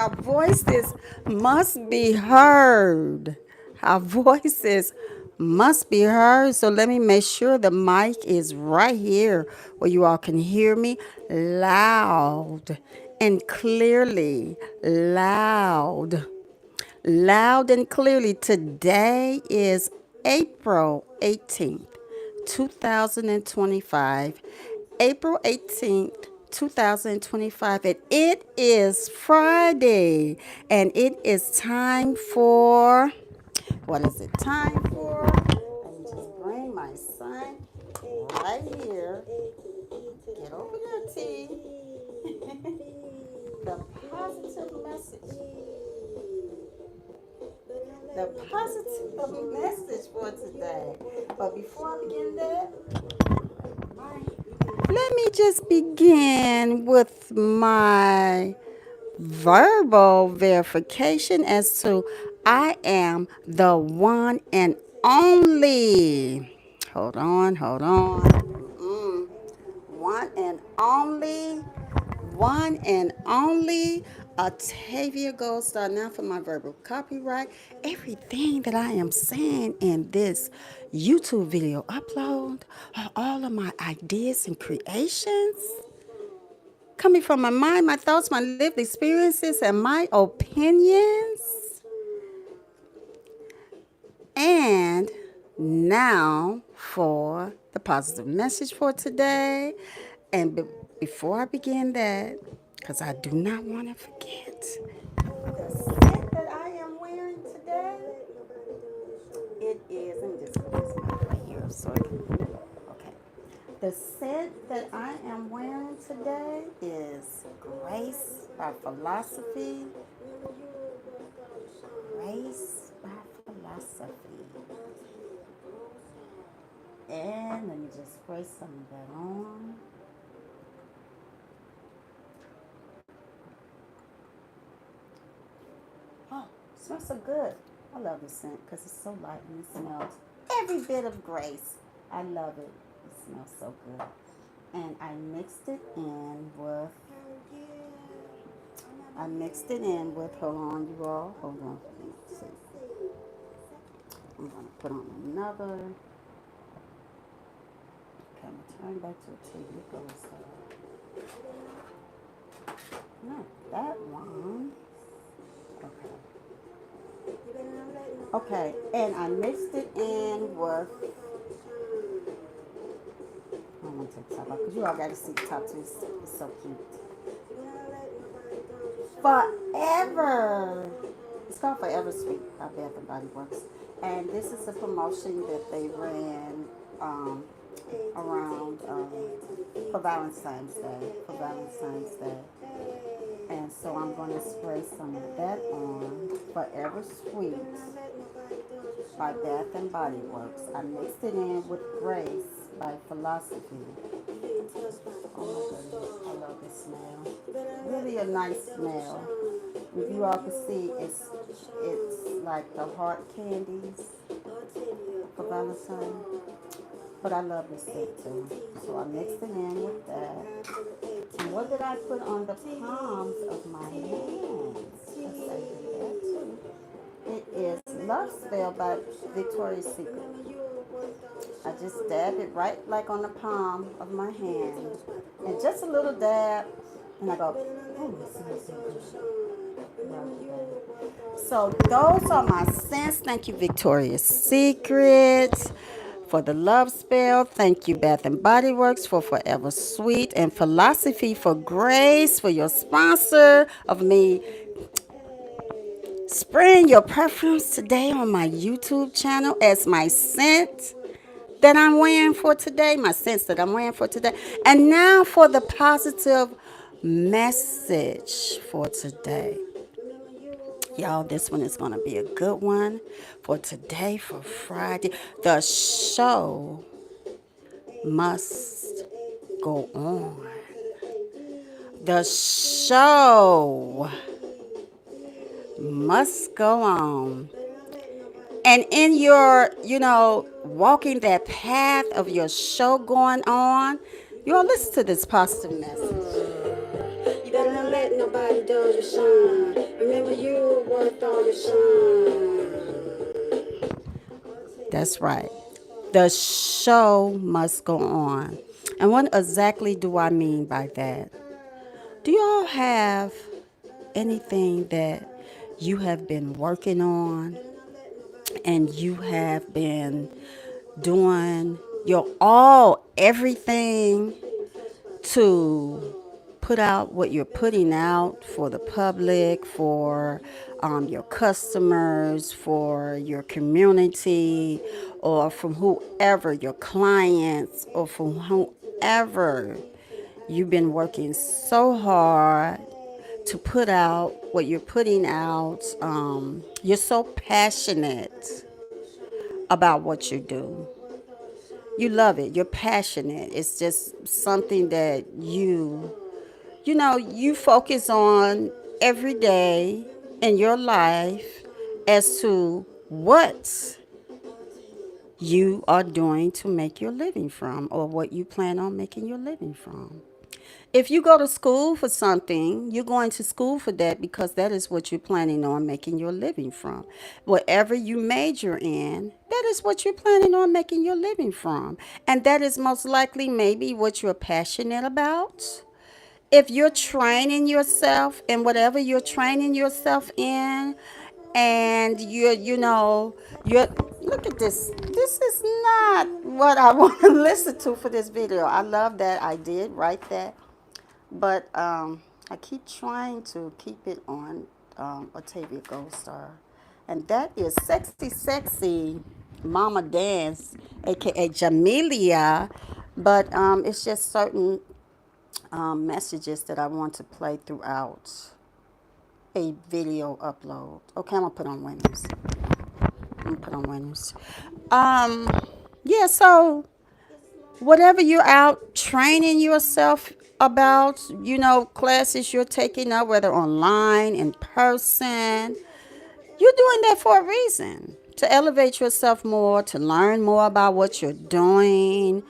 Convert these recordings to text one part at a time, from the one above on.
Our voices must be heard. Our voices must be heard. So let me make sure the mic is right here where you all can hear me loud and clearly. Loud and clearly. Today is April 18th, 2025. April 18th, 2025. And it is Friday. And it is time for, what is it time for? Let me just bring my son right here. Get over there, T. The positive message. The positive message for today. But before I begin that, let me just begin with my verbal verification as to I am the one and only. Hold on. One and only, one and only AtaviaGoldStar. Now for my verbal copyright. Everything that I am saying in this YouTube video upload are all of my ideas and creations coming from my mind, my thoughts, my lived experiences, and my opinions. And now for the positive message for today. And before I begin that, because I do not want to forget, the scent that I am wearing today, it is, let me just put this right here so okay. The scent that I am wearing today is Grace by Philosophy. Grace by Philosophy. And let me just spray some of that on. Oh, it smells so good. I love this scent because it's so light and it smells every bit of Grace. I love it. It smells so good. And I mixed it in with, hold on you all, hold on. Let's see. I'm going to put on another. Okay, I'm going to turn back to a TV. Not that one. Okay. Okay, and I mixed it in with, I'm going to take the top off because you all got to see the top too. It's so cute. Forever. It's called Forever Sweet by Bath and Body Works. And this is a promotion that they ran around for Valentine's Day. And so I'm going to spray some of that on Forever Sweet by Bath and Body Works. I mixed it in with Grace by Philosophy. Oh my goodness, I love this smell. Really a nice smell. If you all can see, it's like the heart candies for Valentine. But I love this scent too. So I mixed it in with that. And what did I put on the palms of my hands? Let's say that too. It is Love Spell by Victoria's Secret. I just dab it right like on the palm of my hand. And just a little dab. And I go, oh, it smells so good. So those are my scents. Thank you, Victoria's Secret, for the Love Spell. Thank you, Bath and Body Works, for Forever Sweet, and Philosophy for Grace, for your sponsor of me spraying your perfumes today on my YouTube channel as my scent that I'm wearing for today, my scents that I'm wearing for today. And now for the positive message for today. Y'all, this one is going to be a good one for today, for Friday. The show must go on. The show must go on. And in your, walking that path of your show going on, you all listen to this positive message. You better not let nobody does you shine. Remember you worth all your shine. That's right. The show must go on. And what exactly do I mean by that? Do y'all have anything that you have been working on and you have been doing your all, everything to put out what you're putting out for the public, for your customers, for your community, or from whoever, your clients, or from whoever? You've been working so hard to put out what you're putting out. You're so passionate about what you do. You love it. You're passionate. It's just something that you focus on every day in your life as to what you are doing to make your living from, or what you plan on making your living from. If you go to school for something, you're going to school for that because that is what you're planning on making your living from. Whatever you major in, that is what you're planning on making your living from. And that is most likely maybe what you're passionate about. If you're training yourself in whatever you're training yourself in, and you're look at this. This is not what I want to listen to for this video. I love that I did write that, but I keep trying to keep it on AtaviaGoldStar, and that is Sexy Mama Dance, aka Jamelia. But it's just certain messages that I want to play throughout a video upload. Okay, I'm gonna put on winners. I'm gonna put on winners. Um, yeah. So whatever you're out training yourself about, classes you're taking up, whether online, in person, you're doing that for a reason. To elevate yourself more, to learn more about what you're doing,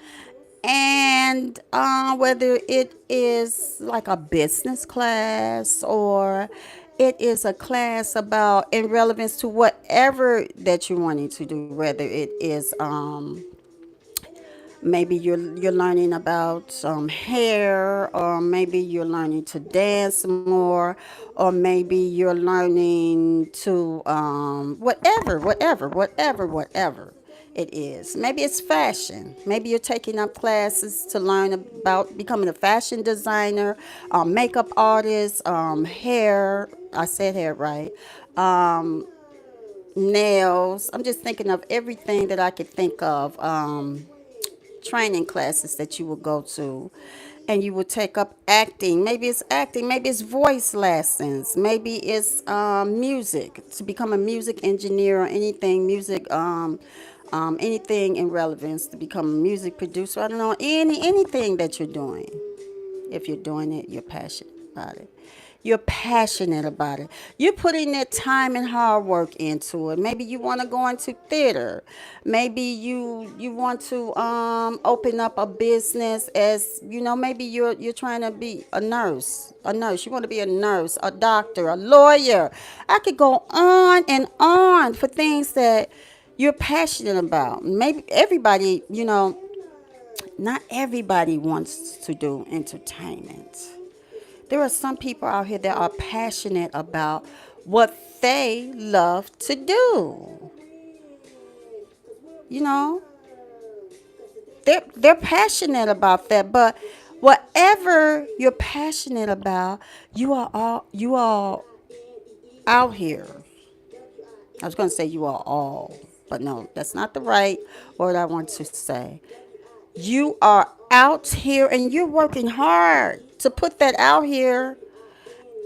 and whether it is like a business class or it is a class about in relevance to whatever that you're wanting to do, whether it is maybe you're learning about hair, or maybe you're learning to dance more, or maybe you're learning to whatever it is. Maybe it's fashion. Maybe you're taking up classes to learn about becoming a fashion designer, makeup artist, hair. I said hair right. Um, Nails. I'm just thinking of everything that I could think of. Training classes that you will go to, and you will take up acting. Maybe it's acting, maybe it's voice lessons, maybe it's music, to become a music engineer, or anything music, anything in relevance to become a music producer. I don't know, anything that you're doing. If you're doing it, you're passionate about it. You're passionate about it. You're putting that time and hard work into it. Maybe you want to go into theater. Maybe you want to open up a business, as maybe you're trying to be a nurse. A nurse. You want to be a nurse, a doctor, a lawyer. I could go on and on for things that you're passionate about. Maybe everybody, not everybody wants to do entertainment. There are some people out here that are passionate about what they love to do. You know, they're passionate about that. But whatever you're passionate about, you are out here. I was going to say you are all, but no, that's not the right word I want to say. You are out here and you're working hard to put that out here,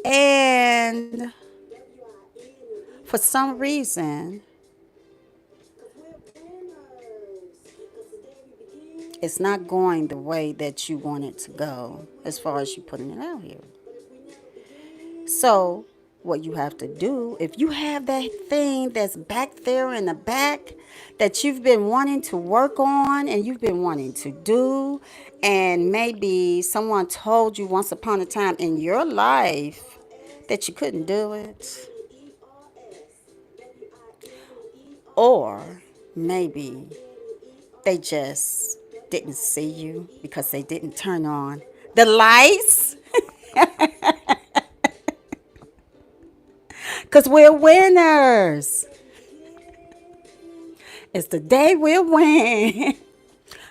and for some reason it's not going the way that you want it to go as far as you putting it out here. So what you have to do, if you have that thing that's back there in the back that you've been wanting to work on and you've been wanting to do, and maybe someone told you once upon a time in your life that you couldn't do it, or maybe they just didn't see you because they didn't turn on the lights. Because we're winners. It's the day we'll win.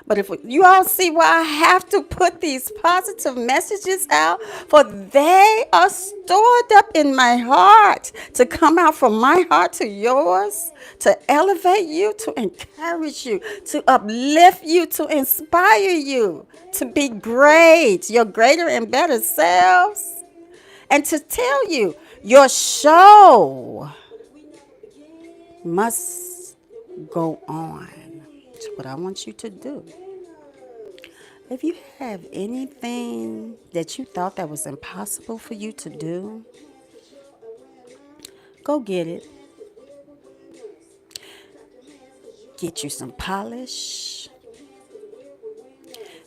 But if you all see why I have to put these positive messages out, for they are stored up in my heart to come out from my heart to yours, to elevate you, to encourage you, to uplift you, to inspire you to be great, your greater and better selves, and to tell you your show must go on. That's what I want you to do. If you have anything that you thought that was impossible for you to do, go get it. Get you some polish.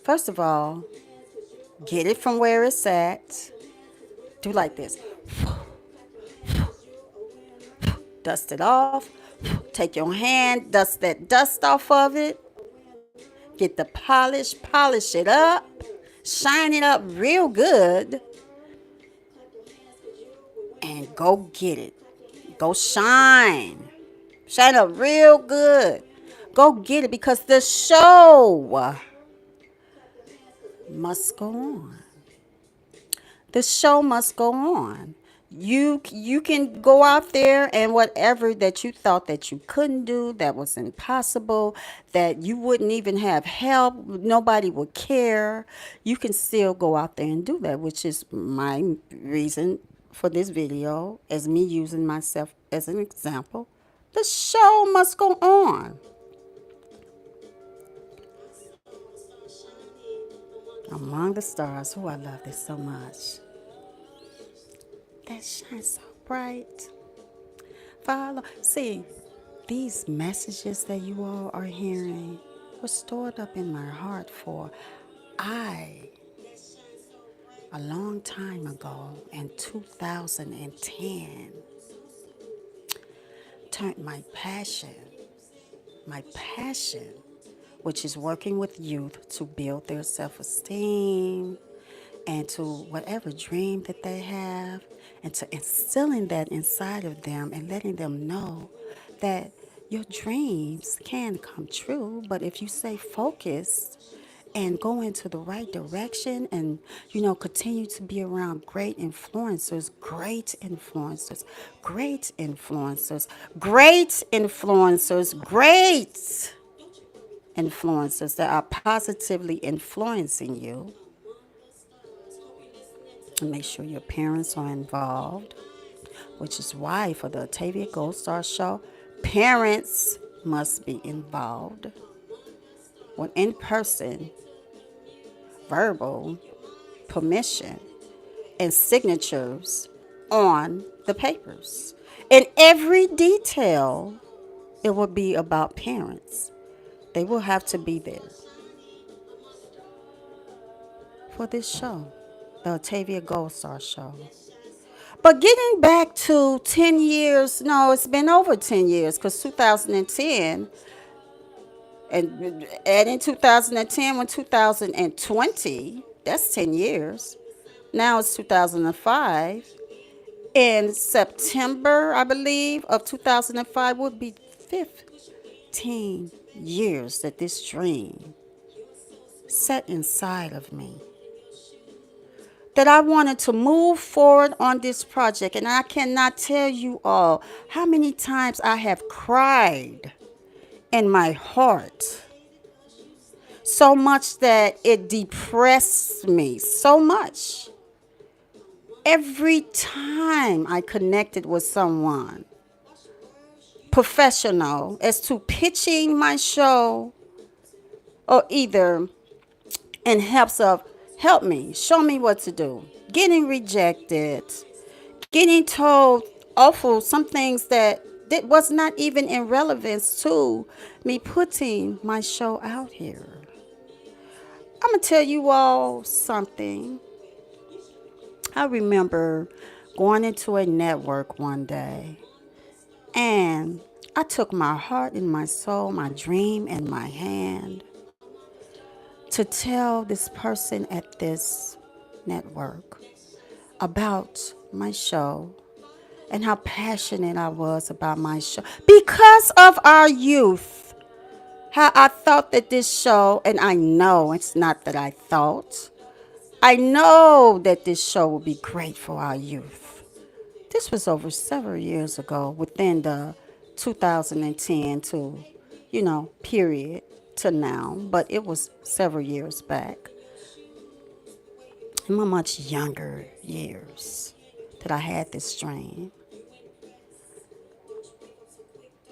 First of all, get it from where it's at. Do like this. Dust it off. Take your hand, dust that dust off of it. Get the polish it up. Shine it up real good. And go get it. Go shine. Shine up real good. Go get it because the show must go on. The show must go on. You can go out there and whatever that you thought that you couldn't do, that was impossible, that you wouldn't even have help, nobody would care, you can still go out there and do that, which is my reason for this video, as me using myself as an example. The show must go on. Among the stars. Oh, I love this so much. That shines so bright. Follow. See, these messages that you all are hearing were stored up in my heart for I, a long time ago in 2010, turned my passion, which is working with youth to build their self-esteem and to whatever dream that they have, and to instilling that inside of them and letting them know that your dreams can come true, but if you stay focused and go into the right direction and, continue to be around great influencers, great influencers, great influencers, great influencers, great influencers that are positively influencing you. And make sure your parents are involved, which is why for the AtaviaGoldStar show, parents must be involved with in-person, verbal permission and signatures on the papers. In every detail, it will be about parents. They will have to be there for this show, the AtaviaGoldStar show. But getting back to 10 years, no, it's been over 10 years because 2010, and adding 2010 with 2020, that's 10 years. Now it's 2005. In September, I believe, of 2005 would be 15 years that this dream set inside of me, that I wanted to move forward on this project. And I cannot tell you all how many times I have cried in my heart, so much that it depressed me so much. Every time I connected with someone professional as to pitching my show, or either in helps of help me, show me what to do, getting rejected, getting told awful some things that was not even in relevance to me putting my show out here. I'm going to tell you all something. I remember going into a network one day, and I took my heart and my soul, my dream in my hand to tell this person at this network about my show and how passionate I was about my show because of our youth. How I thought that this show, and I know it's not that I thought, I know that this show will be great for our youth. This was over several years ago, within the 2010 to, period to now, but it was several years back, in my much younger years, that I had this dream.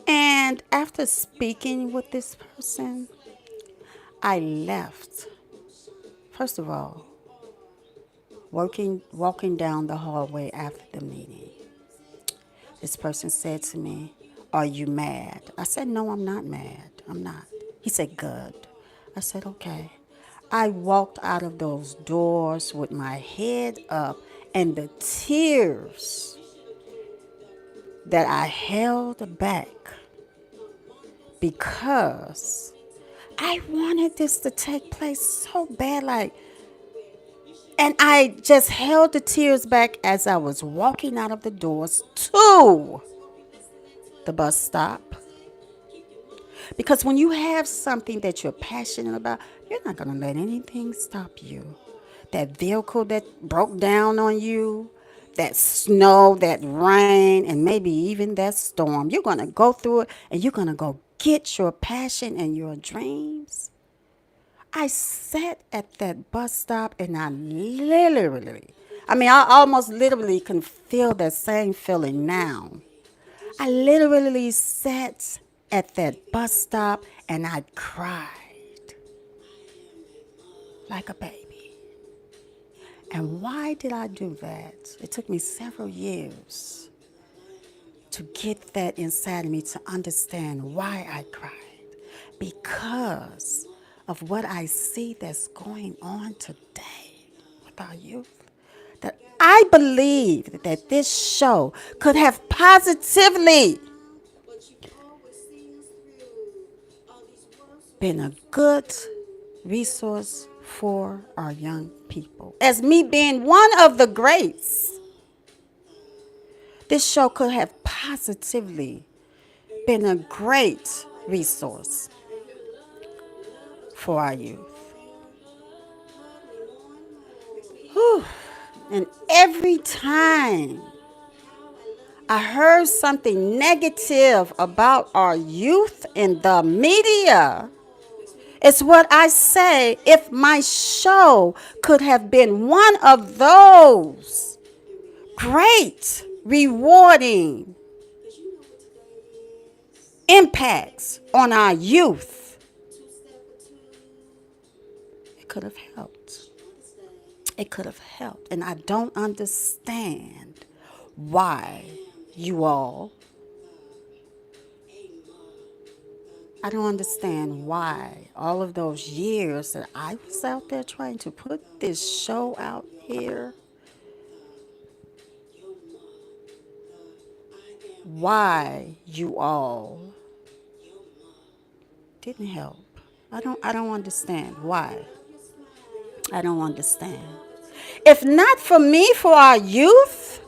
And after speaking with this person, I left. First of all, walking down the hallway after the meeting, this person said to me, "Are you mad?" I said, "No, I'm not mad. I'm not." He said, "Good." I said, "Okay." I walked out of those doors with my head up, and the tears that I held back because I wanted this to take place so bad. And I just held the tears back as I was walking out of the doors to the bus stop. Because when you have something that you're passionate about, you're not going to let anything stop you. That vehicle that broke down on you, that snow, that rain, and maybe even that storm, you're going to go through it and you're going to go get your passion and your dreams. I sat at that bus stop and I almost literally can feel that same feeling now. I literally sat at that bus stop and I cried like a baby. And why did I do that? It took me several years to get that inside of me to understand why I cried. Because of what I see that's going on today with our youth. That I believe that this show could have positively been a good resource for our young people. As me being one of the greats, this show could have positively been a great resource for our youth. Whew. And every time I heard something negative about our youth in the media, it's what I say. If my show could have been one of those great, rewarding impacts on our youth, it could have helped. It could have helped. And I don't understand why you all, I don't understand why all of those years that I was out there trying to put this show out here, why you all didn't help. I don't understand why. I don't understand. If not for me, for our youth,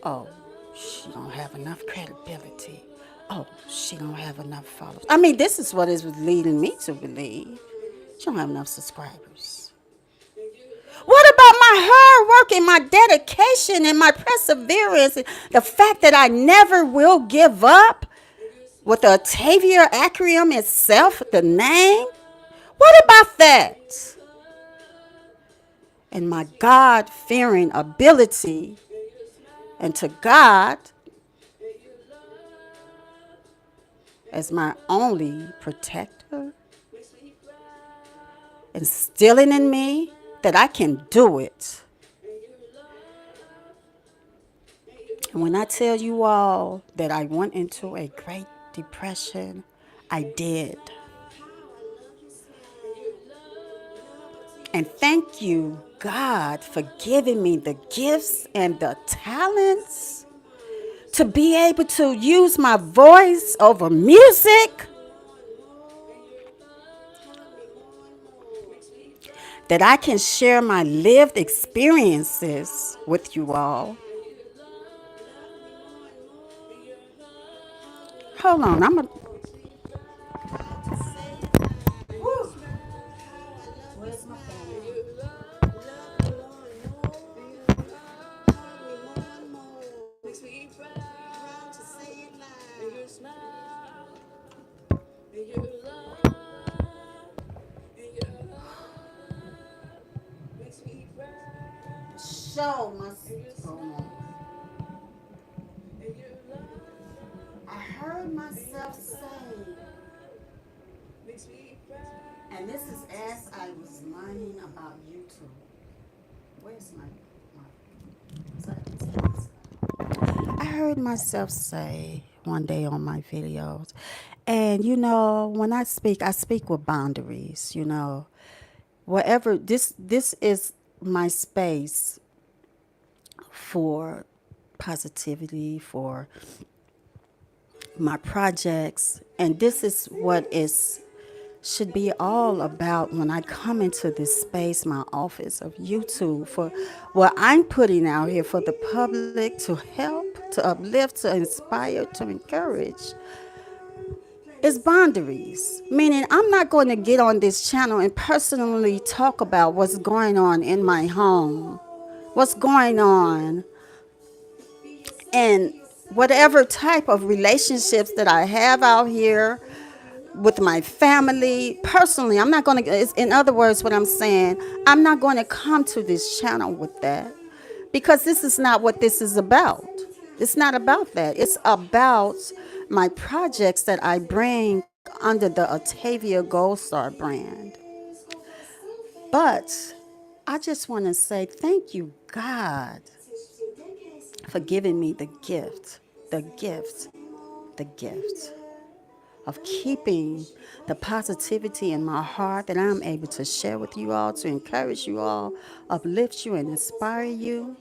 oh, she don't have enough credibility. Oh, she don't have enough followers. I mean, this is what is leading me to believe. She don't have enough subscribers. What about my hard work and my dedication and my perseverance and the fact that I never will give up with the Atavia acronym itself, the name? What about that? And my God-fearing ability and to God as my only protector, instilling in me that I can do it. And when I tell you all that I went into a great depression, I did. And thank you, God, for giving me the gifts and the talents to be able to use my voice over music, that I can share my lived experiences with you all. Hold on, I'm a. Where's my phone? Show must go on. I heard myself say, and this is as I was learning about YouTube. Where's I heard myself say one day on my videos, and when I speak with boundaries. Whatever this is my space for positivity, for my projects, and this is what is should be all about when I come into this space, my office of YouTube, for what I'm putting out here for the public to help, to uplift, to inspire, to encourage, is boundaries. Meaning, I'm not going to get on this channel and personally talk about what's going on in my home, what's going on, and whatever type of relationships that I have out here with my family. Personally, I'm not going to, in other words, what I'm saying, I'm not going to come to this channel with that, because this is not what this is about. It's not about that. It's about my projects that I bring under the AtaviaGoldStar brand. But I just want to say thank you, God, for giving me the gift of keeping the positivity in my heart that I'm able to share with you all, to encourage you all, uplift you, and inspire you.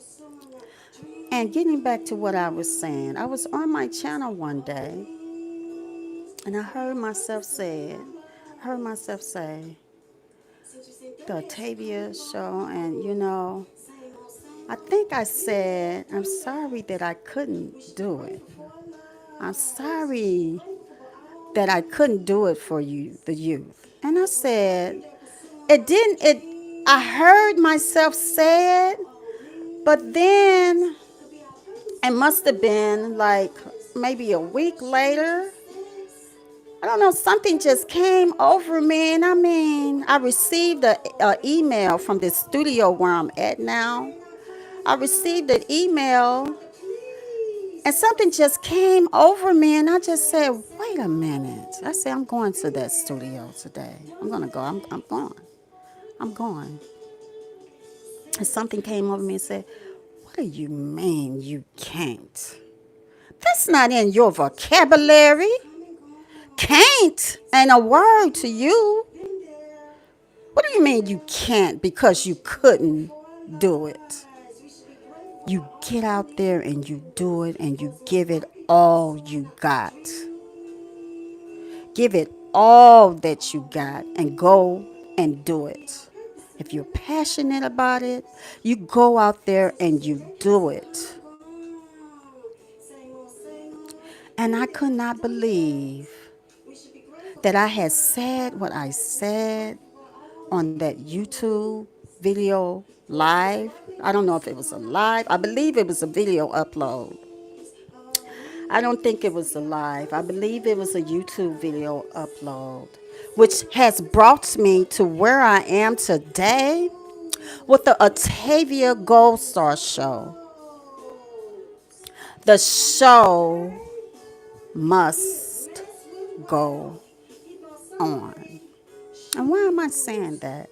And getting back to what I was saying, I was on my channel one day and I heard myself say, the Octavia show, and I think I said, I'm sorry that I couldn't do it. I'm sorry that I couldn't do it for you, the youth. And I said, I heard myself say it, but then it must have been like maybe a week later. I don't know, something just came over me. And I mean, I received a email from the studio where I'm at now. I received an email, and something just came over me, and I just said, wait a minute. I said, I'm going to that studio today. I'm going to go. I'm going. I'm going. And something came over me and said, what do you mean you can't? That's not in your vocabulary. Can't ain't a word to you. What do you mean you can't because you couldn't do it? You get out there and you do it and you give it all you got. Give it all that you got and go and do it. If you're passionate about it, you go out there and you do it. And I could not believe that I had said what I said on that YouTube video live. I don't know if it was a live. I believe it was a video upload. I don't think it was a live. I believe it was a YouTube video upload, which has brought me to where I am today with the Atavia Gold Star show. The show must go on. And why am I saying that?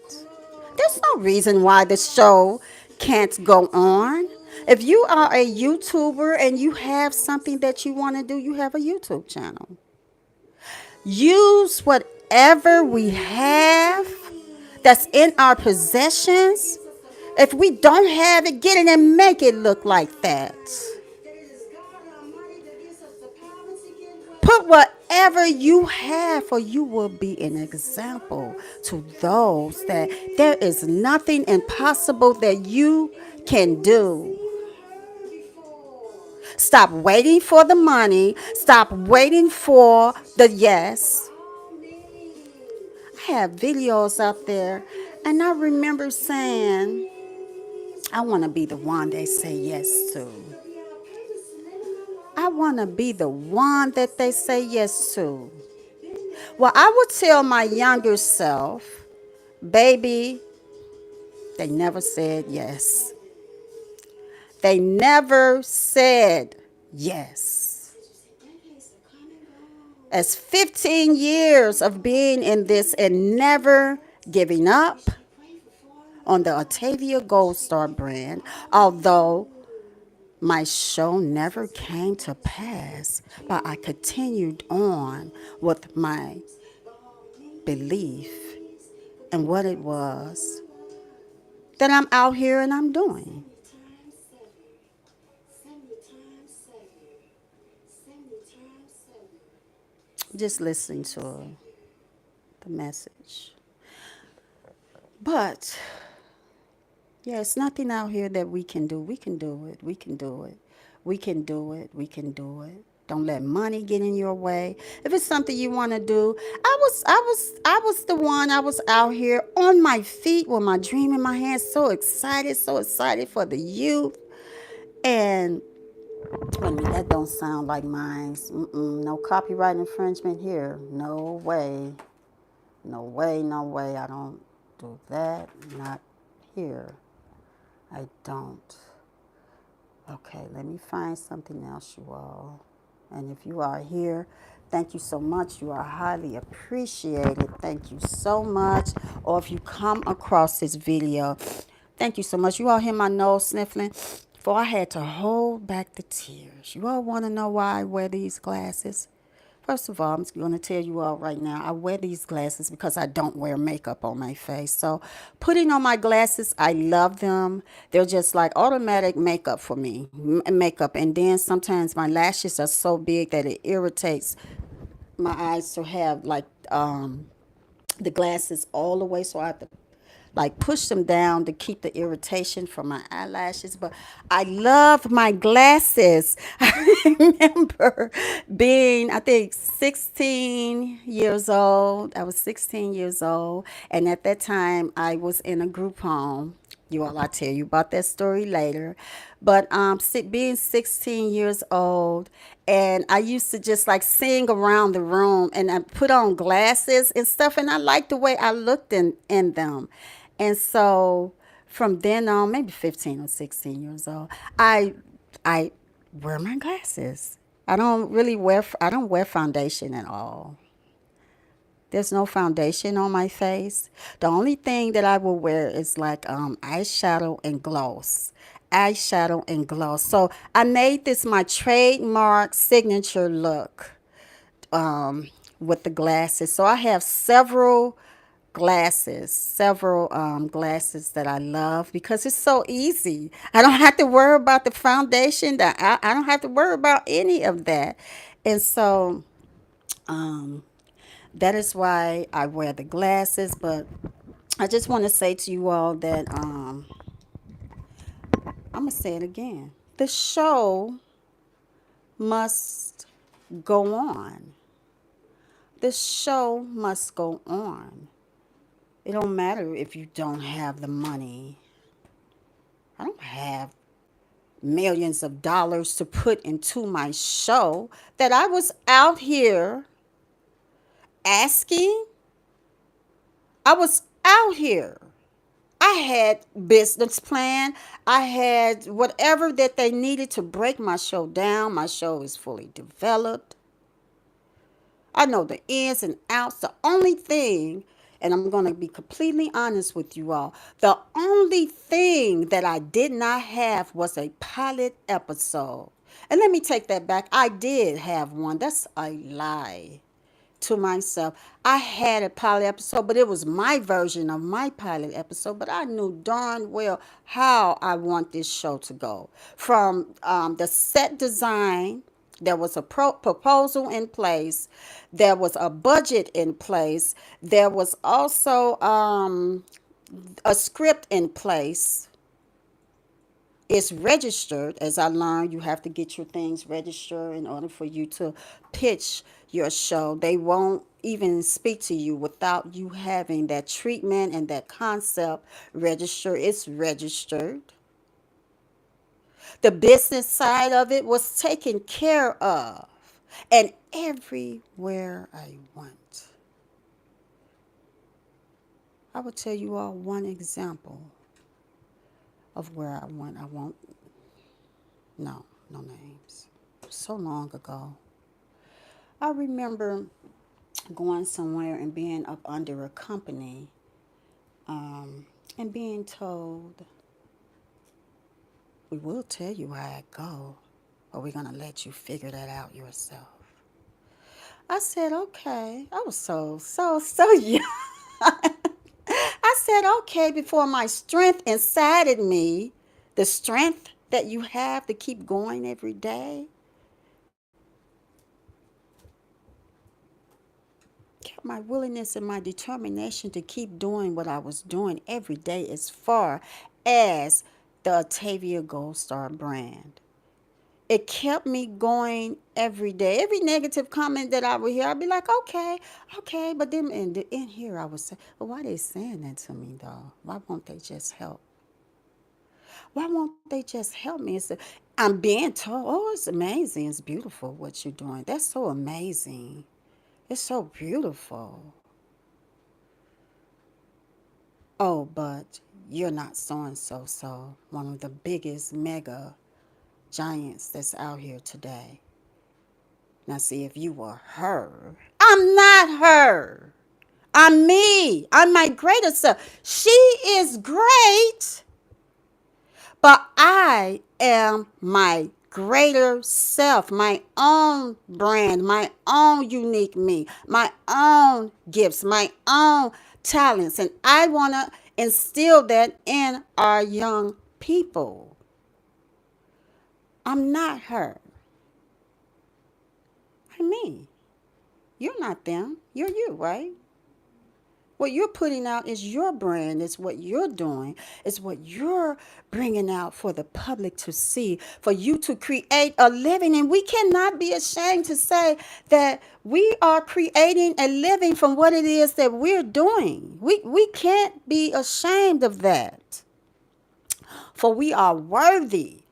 There's no reason why the show can't go on. If you are a YouTuber and you have something that you want to do, you have a YouTube channel. Use whatever we have that's in our possessions, if we don't have it, get it and make it look like that. Put whatever you have, for you will be an example to those that there is nothing impossible that you can do. Stop waiting for the money. Stop waiting for the yes. I have videos out there, and I remember saying, I want to be the one they say yes to. I want to be the one that they say yes to. Well, I would tell my younger self, baby, they never said yes. They never said yes. As 15 years of being in this and never giving up on the AtaviaGoldStar brand, although my show never came to pass, but I continued on with my belief and what it was that I'm out here and I'm doing. Just listening to the message. But yeah, it's nothing out here that we can do. We can do it. We can do it. We can do it. We can do it. Don't let money get in your way. If it's something you want to do, I was the one. I was out here on my feet with my dream in my hand, so excited for the youth. And I mean, that don't sound like mine. No copyright infringement here. No way. No way. No way. I don't do that. Not here. I don't. Okay, let me find something else, you all. And if you are here, thank you so much. You are highly appreciated. Thank you so much. Or if you come across this video, thank you so much. You all hear my nose sniffling? For I had to hold back the tears. You all want to know why I wear these glasses? First of all, I'm going to tell you all right now, I wear these glasses because I don't wear makeup on my face. So putting on my glasses, I love them. They're just like automatic makeup for me, makeup. And then sometimes my lashes are so big that it irritates my eyes to have like the glasses all the way. So I have to like push them down to keep the irritation from my eyelashes. But I love my glasses. I remember being, I think, 16 years old. I was 16 years old. And at that time, I was in a group home. You all, I'll tell you about that story later. But being 16 years old, and I used to just like sing around the room, and I put on glasses and stuff, and I liked the way I looked in them. And so from then on, maybe 15 or 16 years old, I wear my glasses. I don't wear foundation at all. There's no foundation on my face. The only thing that I will wear is like eyeshadow and gloss. Eyeshadow and gloss. So I made this my trademark signature look with the glasses. So I have several glasses that I love because it's so easy. I don't have to worry about the foundation. I don't have to worry about any of that. And so that is why I wear the glasses. But I just want to say to you all that I'm going to say it again. The show must go on. The show must go on. It don't matter if you don't have the money. I don't have millions of dollars to put into my show that I was out here asking. I was out here. I had business plan. I had whatever that they needed to break my show down. My show is fully developed. I know the ins and outs. The only thing, and I'm going to be completely honest with you all, the only thing that I did not have was a pilot episode. And let me take that back. I did have one. That's a lie. to myself. I had a pilot episode, but it was my version of my pilot episode. But I knew darn well how I want this show to go. From the set design, there was a proposal in place, there was a budget in place, there was also a script in place. It's registered. As I learned, you have to get your things registered in order for you to pitch your show. They won't even speak to you without you having that treatment and that concept registered. It's registered. The business side of it was taken care of. And everywhere I went, I will tell you all one example of where I went. I won't, no, no names. So long ago. I remember going somewhere and being up under a company and being told, we will tell you where I go, but we're going to let you figure that out yourself. I said, okay. I was so young. I said, okay, before my strength inside of me, the strength that you have to keep going every day, kept my willingness and my determination to keep doing what I was doing every day as far as the Atavia Gold Star brand. It kept me going every day. Every negative comment that I would hear, I'd be like, okay, okay. But then in here, I would say, well, why are they saying that to me, though? Why won't they just help? Why won't they just help me? I'm being told, oh, it's amazing. It's beautiful what you're doing. That's so amazing. It's so beautiful. Oh, but you're not so and so, so one of the biggest mega giants that's out here today. Now, see, if you were her, I'm not her. I'm me. I'm my greater self. She is great, but I am my greater self, my own brand, my own unique me, my own gifts, my own talents. And I want to instill that in our young people. I'm not her. I'm me. You're not them. You're you, right? What you're putting out is your brand. It's what you're doing. It's what you're bringing out for the public to see, for you to create a living. And we cannot be ashamed to say that we are creating a living from what it is that we're doing. We can't be ashamed of that, for we are worthy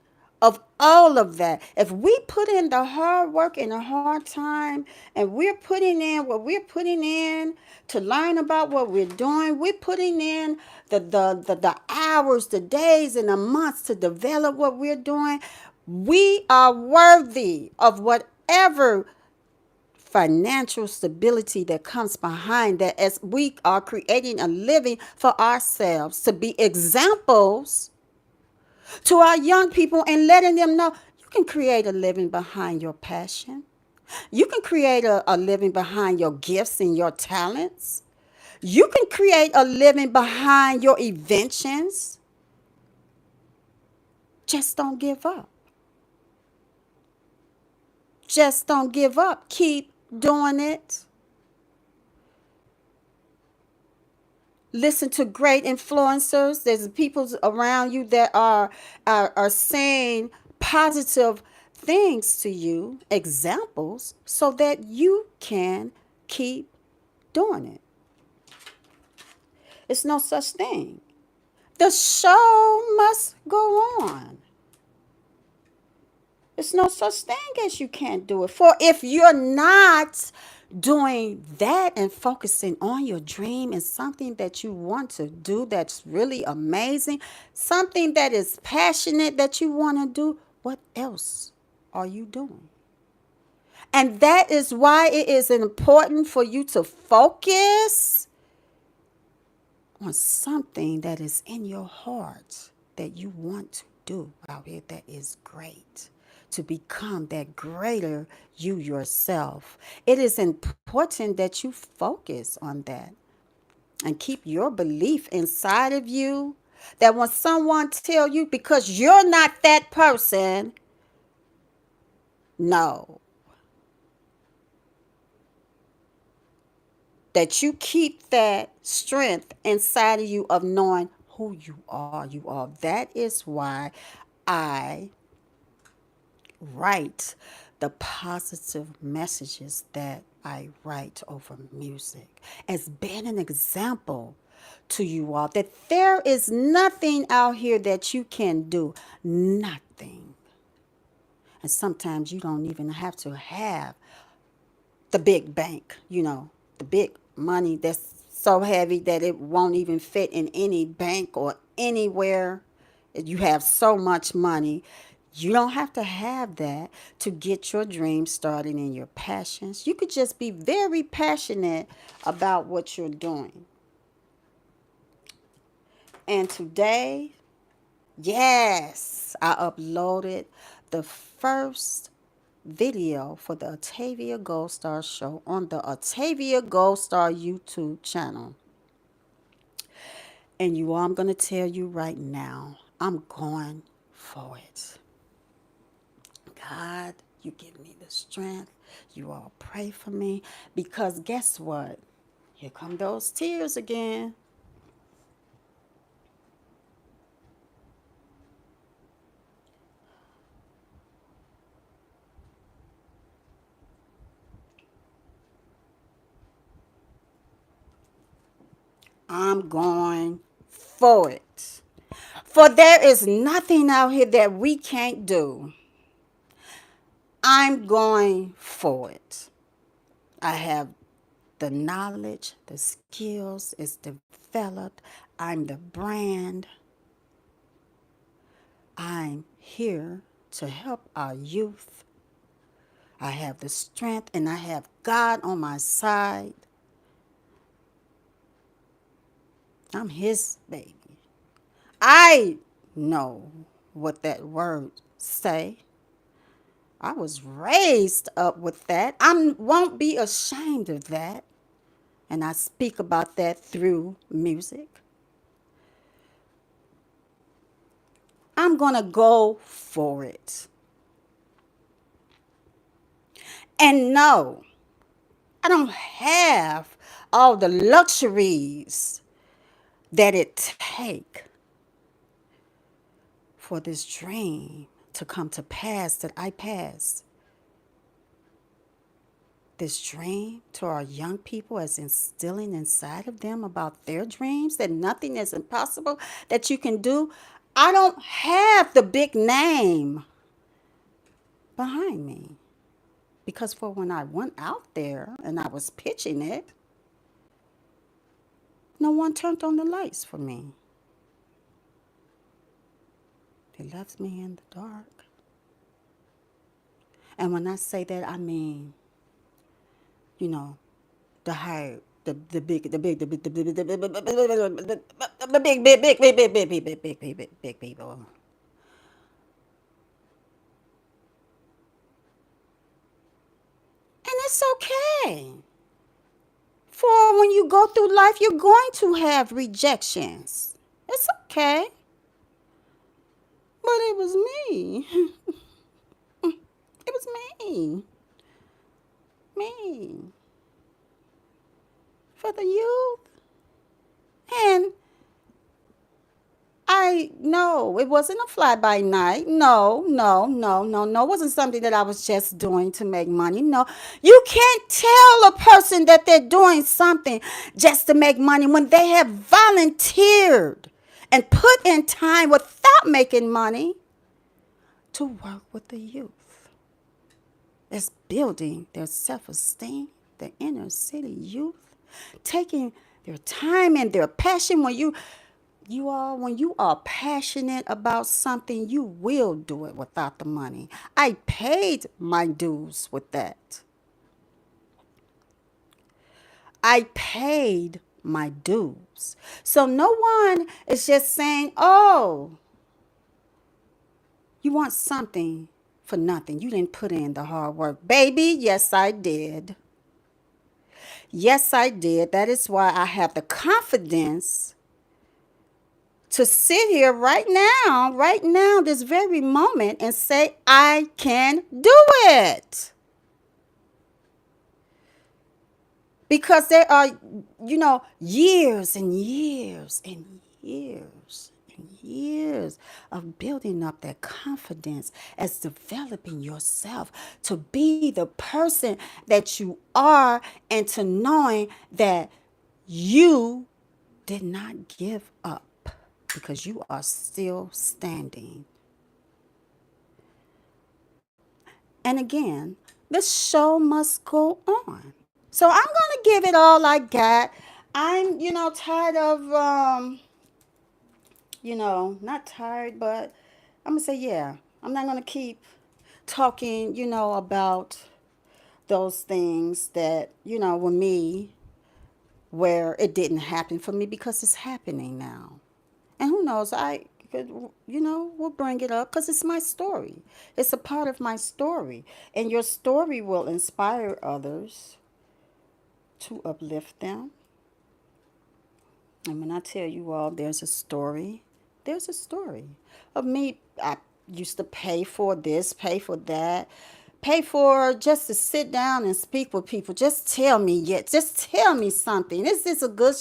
of all of that. If we put in the hard work and the hard time, and we're putting in what we're putting in to learn about what we're doing, we're putting in the hours, the days, and the months to develop what we're doing, we are worthy of whatever financial stability that comes behind that, as we are creating a living for ourselves to be examples to our young people and letting them know you can create a living behind your passion. You can create a living behind your gifts and your talents. You can create a living behind your inventions. Just don't give up. Just don't give up. Keep doing it. Listen to great influencers. There's people around you that are saying positive things to you, examples, so that you can keep doing it. It's no such thing. The show must go on. It's no such thing as you can't do it. For if you're not doing that and focusing on your dream and something that you want to do that's really amazing, something that is passionate that you want to do, what else are you doing? And that is why it is important for you to focus on something that is in your heart that you want to do out here that is great. to become that greater you yourself. It is important that you focus on that and keep your belief inside of you, that when someone tell you, because you're not that person, no, that you keep that strength inside of you of knowing who you are. That is why I write the positive messages that I write over music as being an example to you all that there is nothing out here that you can do. Nothing. And sometimes you don't even have to have the big bank, the big money that's so heavy that it won't even fit in any bank or anywhere. You have so much money. You don't have to have that to get your dreams started and your passions. You could just be very passionate about what you're doing. And today, yes, I uploaded the first video for the Atavia GoldStar show on the Atavia GoldStar YouTube channel. And you all, I'm going to tell you right now, I'm going for it. God, you give me the strength. You all pray for me because guess what? Here come those tears again. I'm going for it. For there is nothing out here that we can't do. I'm going for it. I have the knowledge, the skills is developed. I'm the brand. I'm here to help our youth. I have the strength and I have God on my side. I'm his baby. I know what that word say. I was raised up with that. I won't be ashamed of that. And I speak about that through music. I'm going to go for it. And no, I don't have all the luxuries that it take for this dream to come to pass that I pass. This dream to our young people as instilling inside of them about their dreams, that nothing is impossible that you can do. I don't have the big name behind me. Because for when I went out there and I was pitching it, no one turned on the lights for me. They left me in the dark. And when I say that, I mean, you know, the high, the big people. And it's okay. For when you go through life, you're going to have rejections. It's okay. But it was me. It was me. Me. For the youth. And I no, it wasn't a fly by night. No, no, no, no, no. It wasn't something that I was just doing to make money. No, you can't tell a person that they're doing something just to make money when they have volunteered and put in time without making money to work with the youth. It's building their self-esteem, the inner city youth, taking their time and their passion. When you are passionate about something, you will do it without the money. I paid my dues with that. I paid my dues. So no one is just saying, oh, you want something for nothing. You didn't put in the hard work. Baby, yes, I did. Yes, I did. That is why I have the confidence to sit here right now, this very moment, and say, I can do it. Because there are, years and years and years and years of building up that confidence as developing yourself to be the person that you are and to knowing that you did not give up because you are still standing. And again, the show must go on. So I'm going to give it all I got. I'm, tired of, not tired, but I'm going to say, yeah, I'm not going to keep talking, about those things that, with me, where it didn't happen for me because it's happening now. And who knows, I could, we'll bring it up because it's my story. It's a part of my story. And your story will inspire others to uplift them. And when I tell you all there's a story of me. I used to pay for this, pay for that, pay for just to sit down and speak with people. Just tell me something. Is this a good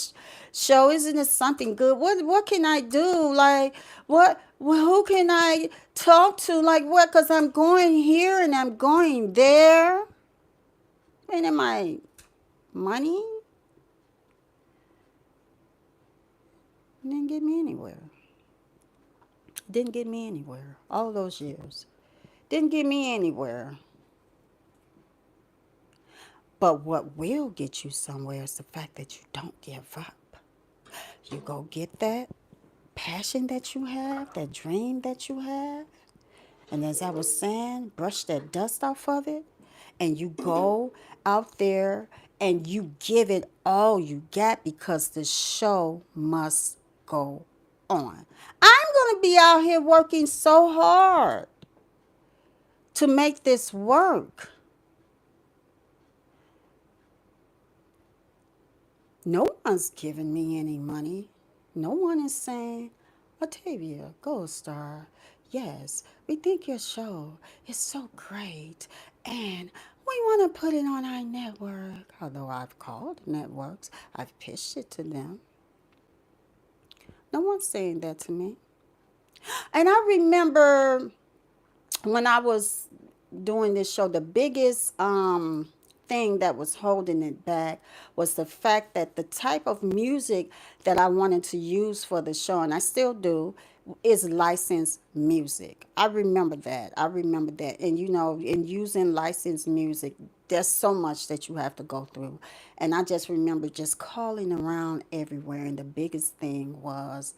show? Isn't it something good? What can I do? Like who can I talk to? Like what? Because I'm going here and I'm going there. And am I money? Didn't get me anywhere. Didn't get me anywhere. All those years. Didn't get me anywhere. But what will get you somewhere is the fact that you don't give up. You go get that passion that you have, that dream that you have. And as I was saying, brush that dust off of it. And you go out there and you give it all you got because the show must go on. I'm going to be out here working so hard to make this work. No one's giving me any money. No one is saying, Atavia, Gold Star, yes, we think your show is so great and we want to put it on our network. Although I've called networks, I've pitched it to them. No one's saying that to me. And I remember when I was doing this show, the biggest thing that was holding it back was the fact that the type of music that I wanted to use for the show, and I still do, is licensed music. I remember that. I remember that. And in using licensed music, there's so much that you have to go through. And I just remember just calling around everywhere, and the biggest thing was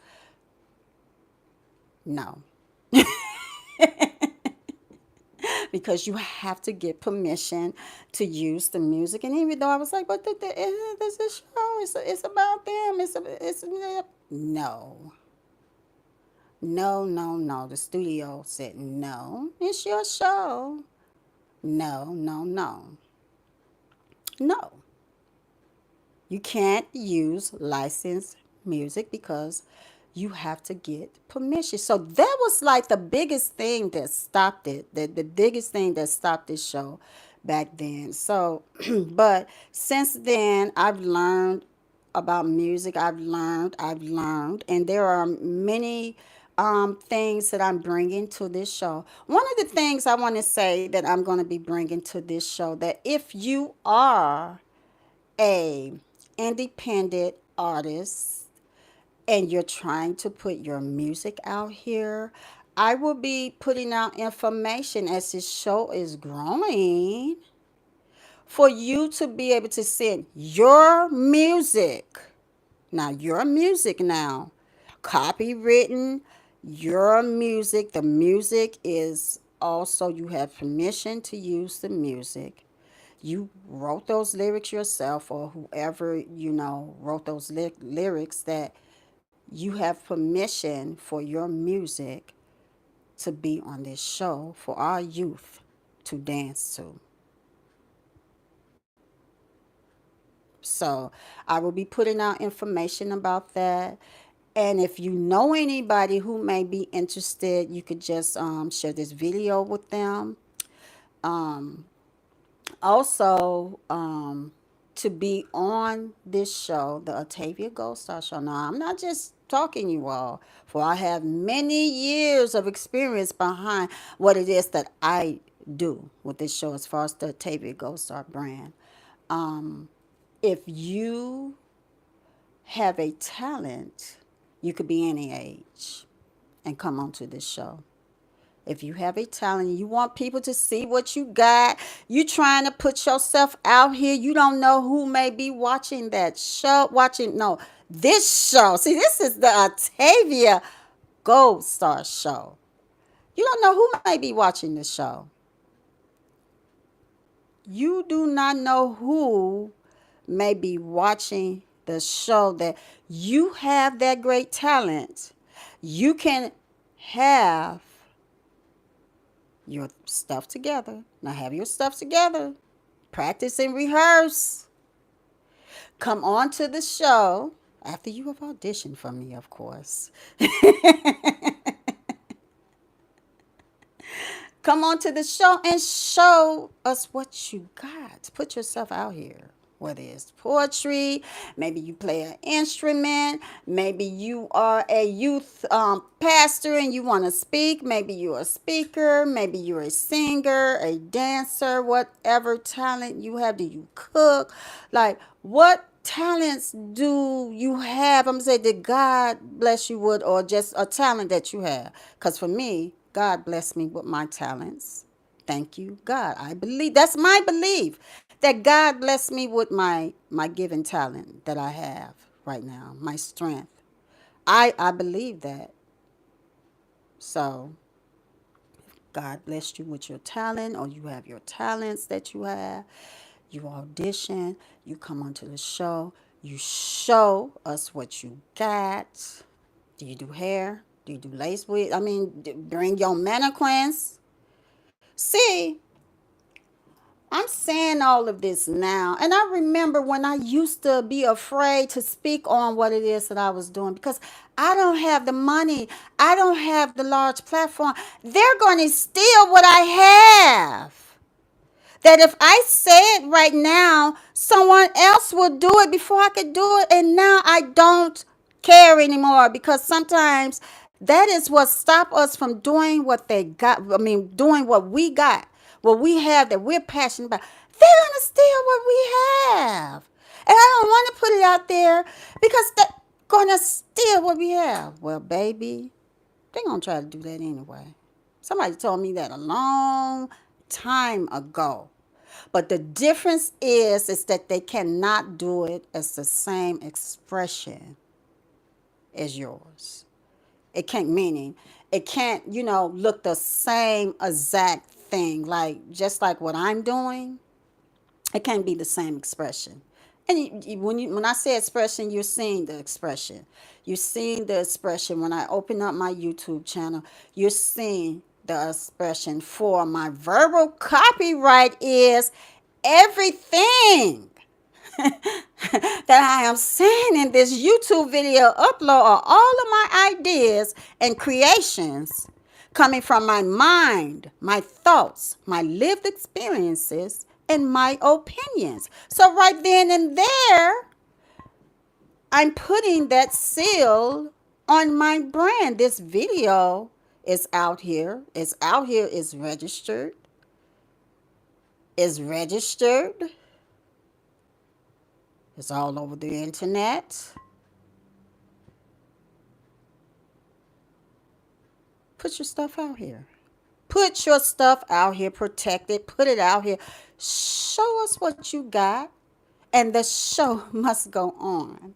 no. Because you have to get permission to use the music. And even though I was like, but this is a show, it's about them, it's no, no, no, no. The studio said no, it's your show. No, no, no, no. You can't use licensed music because you have to get permission. So that was like the biggest thing that stopped it. The biggest thing that stopped this show back then. So, but since then, I've learned about music. I've learned, and there are many things that I'm bringing to this show. One of the things I want to say that I'm going to be bringing to this show that if you are a independent artist and you're trying to put your music out here, I will be putting out information as this show is growing for you to be able to send your music. Now, your music now, copywritten, your music. The music is also, you have permission to use the music. You wrote those lyrics yourself, or whoever wrote those lyrics, that you have permission for your music to be on this show for our youth to dance to. So I will be putting out information about that. And if you know anybody who may be interested, you could just share this video with them. Um, Also, to be on this show, the Atavia Gold Star Show. Now, I'm not just talking, you all, for I have many years of experience behind what it is that I do with this show as far as the Atavia Gold Star brand. Um, if you have a talent, you could be any age and come onto this show. If you have a talent, you want people to see what you got, you trying to put yourself out here, you don't know who may be watching that show, watching, no, this show. See, this is the Atavia Gold Star show. You don't know who may be watching the show. You do not know who may be watching the show that you have that great talent. You can have your stuff together. Now have your stuff together. Practice and rehearse. Come on to the show after you have auditioned for me, of course. Come on to the show and show us what you got. Put yourself out here. Whether it's poetry, maybe you play an instrument, maybe you are a youth pastor and you want to speak, maybe you're a speaker, maybe you're a singer, a dancer, whatever talent you have. Do you cook? Like, what talents do you have? I'm going to say, did God bless you with, or just a talent that you have? Because for me, God blessed me with my talents. Thank you, God. I believe that's my belief that God blessed me with my given talent that I have right now, my strength. I believe that. So God blessed you with your talent, or you have your talents that you have. You audition, you come onto the show, you show us what you got. Do you do hair? Do you do lace wig? I mean, bring your mannequins. See, I'm saying all of this now. And I remember when I used to be afraid to speak on what it is that I was doing because I don't have the money. I don't have the large platform. They're going to steal what I have. That if I say it right now, someone else will do it before I could do it. And now I don't care anymore because sometimes that is what stop us from doing what they got. I mean, doing what we got, what we have that we're passionate about. They're going to steal what we have. And I don't want to put it out there because they're going to steal what we have. Well, baby, they're going to try to do that anyway. Somebody told me that a long time ago. But the difference is that they cannot do it as the same expression as yours. It can't, meaning it can't, look the same exact thing. Like just like what I'm doing, it can't be the same expression. And when I say expression, you're seeing the expression. You're seeing the expression. When I open up my YouTube channel, you're seeing the expression. For my verbal copyright is everything that I am saying in this YouTube video upload are all of my ideas and creations coming from my mind, my thoughts, my lived experiences, and my opinions. So, right then and there, I'm putting that seal on my brand. This video is out here. It's out here, it's registered. It's registered. It's all over the internet. Put your stuff out here. Put your stuff out here. Protect it. Put it out here. Show us what you got. And the show must go on.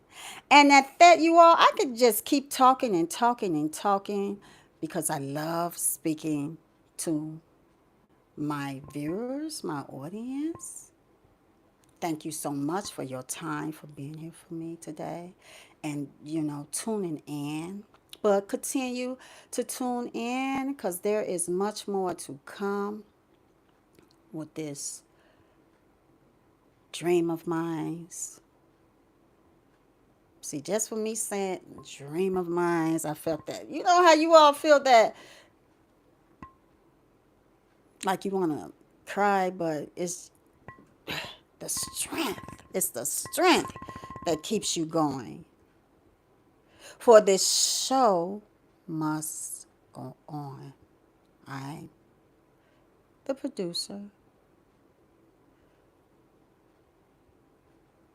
And at that, you all, I could just keep talking and talking and talking because I love speaking to my viewers, my audience. Thank you so much for your time, for being here for me today, and tuning in. But continue to tune in because there is much more to come with this dream of mine. See, just for me saying dream of mine, I felt that. You know how you all feel that, like you want to cry, but it's the strength. It's the strength that keeps you going. For this show must go on. I'm the producer,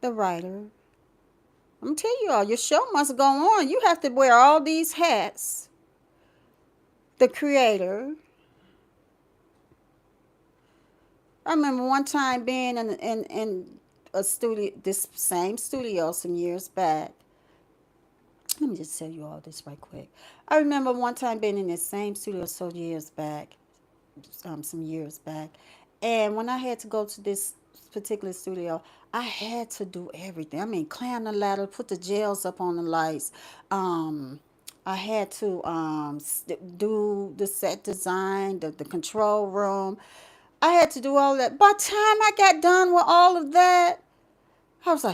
the writer. I'm telling you all, your show must go on. You have to wear all these hats. The creator. I remember one time being in a studio, this same studio, some years back. Let me just tell you all this right quick. I remember one time being in this same studio some years back, and when I had to go to this particular studio, I had to do everything. I mean, climb the ladder, put the gels up on the lights. Um, I had to do the set design, the control room. I had to do all that. By the time I got done with all of that, I was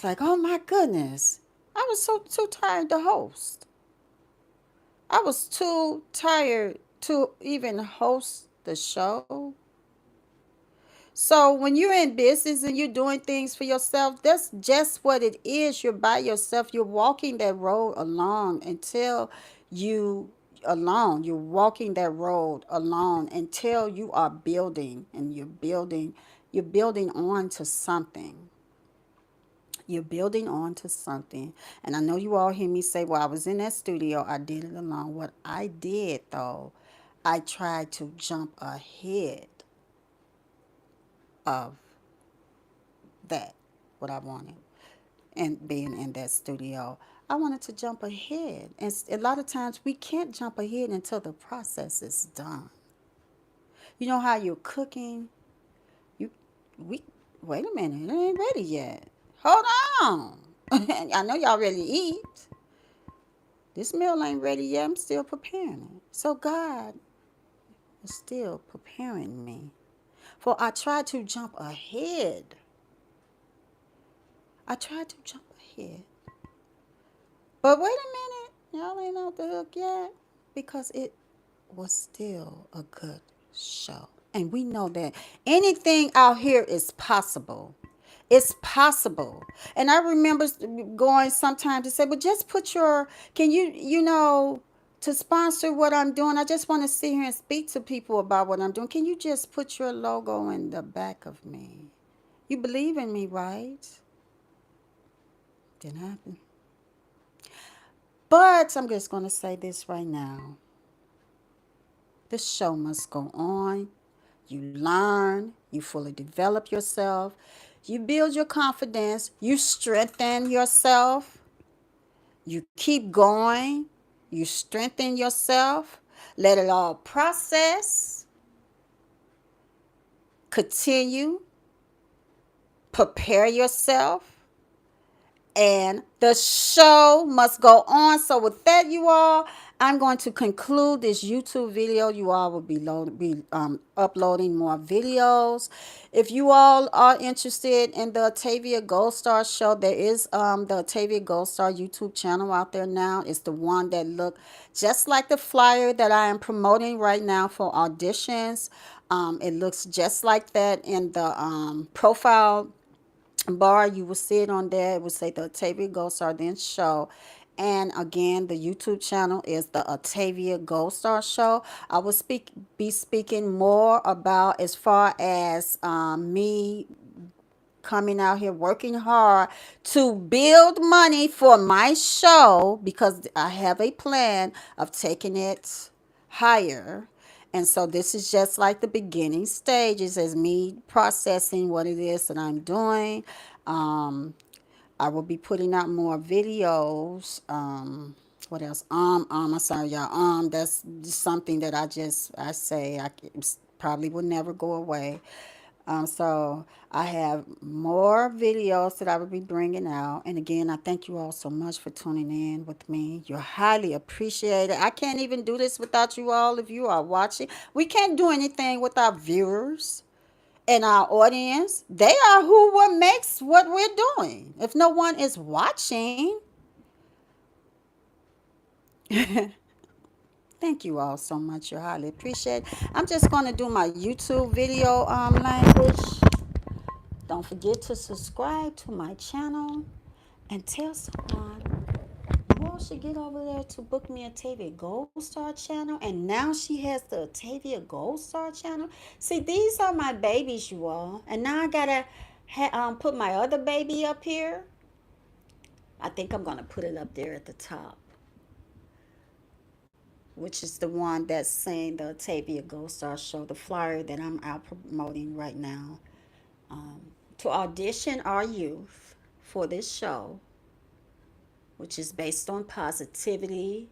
like, oh my goodness. I was so too tired to host. I was too tired to even host the show. So when you're in business and you're doing things for yourself, that's just what it is. You're by yourself. You're walking that road alone until you alone. You're walking that road alone until you are building and you're building on to something. You're building on to something. And I know you all hear me say, well, I was in that studio, I did it alone. What I did though, I tried to jump ahead of that, what I wanted, and being in that studio. I wanted to jump ahead. And a lot of times we can't jump ahead until the process is done. You know how you're cooking? You we Wait a minute, it ain't ready yet. Hold on. I know y'all ready to eat. This meal ain't ready yet. I'm still preparing it. So God is still preparing me. For I tried to jump ahead. I tried to jump ahead. But wait a minute. Y'all ain't off the hook yet. Because it was still a good show. And we know that anything out here is possible. It's possible. And I remember going sometimes to say, but just put can to sponsor what I'm doing, I just want to sit here and speak to people about what I'm doing. Can you just put your logo in the back of me? You believe in me, right? Didn't happen. But I'm just going to say this right now. The show must go on. You learn, you fully develop yourself, you build your confidence, you strengthen yourself, you keep going, you strengthen yourself, let it all process, continue, prepare yourself, and the show must go on. So with that, you all, I'm going to conclude this YouTube video. You all will be uploading more videos. If you all are interested in the Atavia Gold Star show, there is the Atavia Gold Star YouTube channel out there now. It's the one that look just like the flyer that I am promoting right now for auditions. It looks just like that in the profile bar. You will see it on there. It will say the Atavia Gold Star then show. And again, the YouTube channel is the Atavia Gold Star show. I will be speaking more about as far as me coming out here working hard to build money for my show, because I have a plan of taking it higher. And so this is just like the beginning stages as me processing what it is that I'm doing. Um, I will be putting out more videos. What else? I'm sorry, y'all. That's something that I say probably will never go away. So I have more videos that I will be bringing out. And again, I thank you all so much for tuning in with me. You're highly appreciated. I can't even do this without you all if you are watching. We can't do anything without viewers and our audience. They are who what makes what we're doing. If no one is watching, thank you all so much. You're highly appreciated. I'm just going to do my YouTube video language. Don't forget to subscribe to my channel and tell someone you all should get over there to book me a Atavia Gold Star channel. And now she has the Atavia Gold Star channel. See, these are my babies, you all. And now I gotta put my other baby up here. I think I'm gonna put it up there at the top, which is the one that's saying the Atavia Gold Star show, the flyer that I'm out promoting right now. Um, to audition our youth for this show, which is based on positivity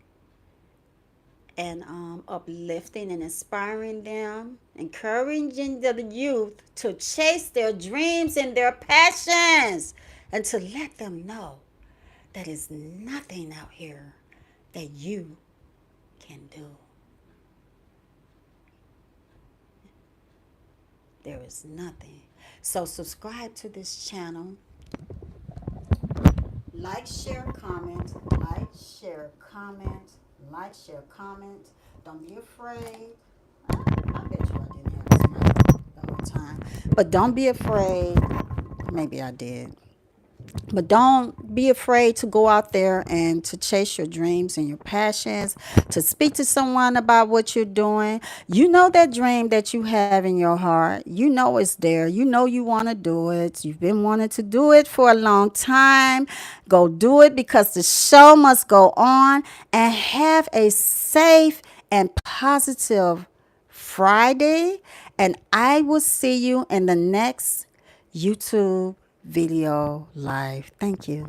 and uplifting and inspiring them, encouraging the youth to chase their dreams and their passions, and to let them know that is nothing out here that you can do. There is nothing. So subscribe to this channel. Like, share, comment. Like, share, comment. Like, share, comment. Don't be afraid. I bet you I didn't have this mic the whole time. But don't be afraid. Maybe I did. But don't be afraid to go out there and to chase your dreams and your passions, to speak to someone about what you're doing. You know that dream that you have in your heart. You know it's there. You know you want to do it. You've been wanting to do it for a long time. Go do it because the show must go on, and have a safe and positive Friday. And I will see you in the next YouTube video live. Thank you.